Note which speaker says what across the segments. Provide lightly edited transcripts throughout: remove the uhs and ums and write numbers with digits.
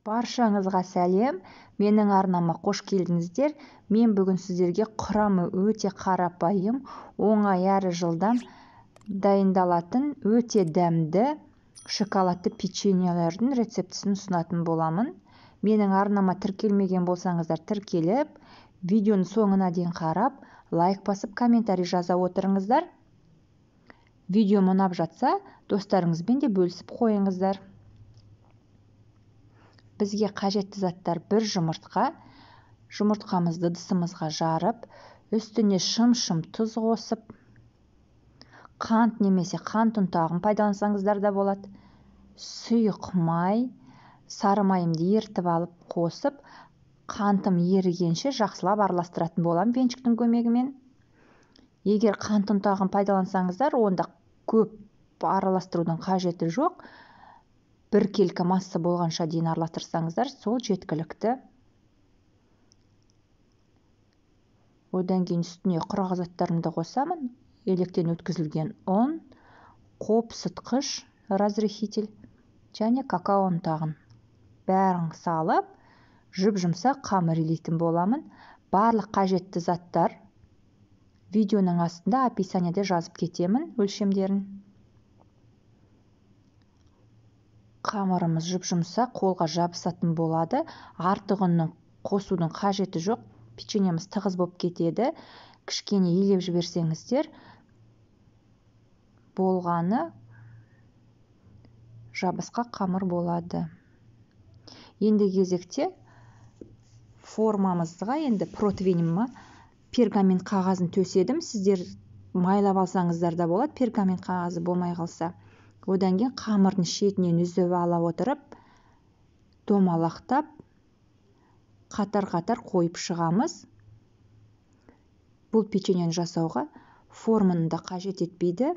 Speaker 1: Баршаңызға сәлем, менің арнама қош келдіңіздер. Мен бүгін сіздерге құрамы өте қарапайым, оңай әрі жылдам дайындалатын өте дәмді шоколадты печеньелердің рецептісін ұсынатын боламын. Менің арнама тіркелмеген болсаңыздар тіркеліп, видеоны соңына дейін қарап, лайк басып, комментарий жаза отырыңыздар. Видео ұнап жатса, достарыңызбен де бөлісіп қойыңыздар. Бізге қажетті заттар: бір жұмыртқа. Жұмыртқамызды ыдысымызға жарып, үстіне шым-шым тұз қосып, қант немесе қант ұнтағын пайдалансаңыздар да болады. Сұйық май, сары майымды ертіп алып қосып, қантым ерігенше жақсылап араластыратын боламын венчиктің көмегімен. Егер қант ұнтағын пайдалансаңыздар, онда көп араластырудың қажеті жоқ. Бір келкі масса болғанша дейін араластырсаңыздар, сол жеткілікті. Одан кейін үстіне құрғақ заттарымды қосамын. Електен өткізілген ұн, қопсытқыш, разрыхитель және какао ұнтағын. Бәрін салып, жұп-жұмсақ қамыр илейтін боламын. Барлық қажетті заттар видеоның астында описаниеде жазып кетемін өлшемдерін. Қамырымыз жұп-жұмсақ, қолға жабысатын болады. Артық ұнның қосудың қажеті жоқ. Печеньеміз тығыз болып кетеді. Кішкене илеп жіберсеңіздер, болғаны жабысқақ қамыр болады. Енді кезекте формамызға противеньіме пергамент қағазын төседім. Сіздер майлап алсаңыздар да болады, пергамент қағазы болмай қалса. Одан кейін қамырдың шетінен үзіп ала отырып, домалақтап, қатар-қатар қойып шығамыз. Бұл печеньені жасауға форманы да қажет етпейді.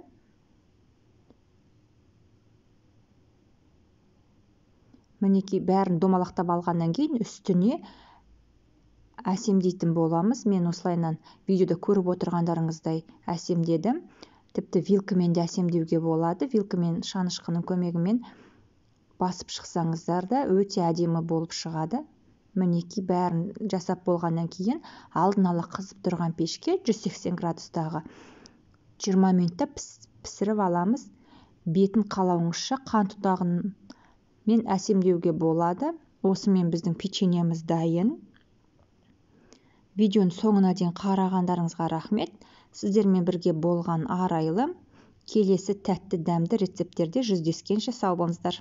Speaker 1: Мінекей бәрін домалақтап алғаннан кейін үстіне әсемдейтін боламыз. Мен осылайынан видеода көріп отырғандарыңыздай әсемдедім. Тіпті вилкамен де әсемдеуге болады. Вилкамен шанышқының көмегімен басып шықсаңыздар да өте әдемі болып шығады. Мінекей бәрін жасап болғаннан кейін алдын ала қызып тұрған пешке 180 градустағы 20 минутта пісіріп аламыз. Бетін қалауыңызша қант ұнтағымен әсемдеуге болады. Осымен біздің печеньеміз дайын. Видеоның соңына дейін қарағандарыңызға рахмет. Сіздермен бірге болған арайлы. Келесі тәтті дәмді рецепттерде жүздескенше сау болыңыздар.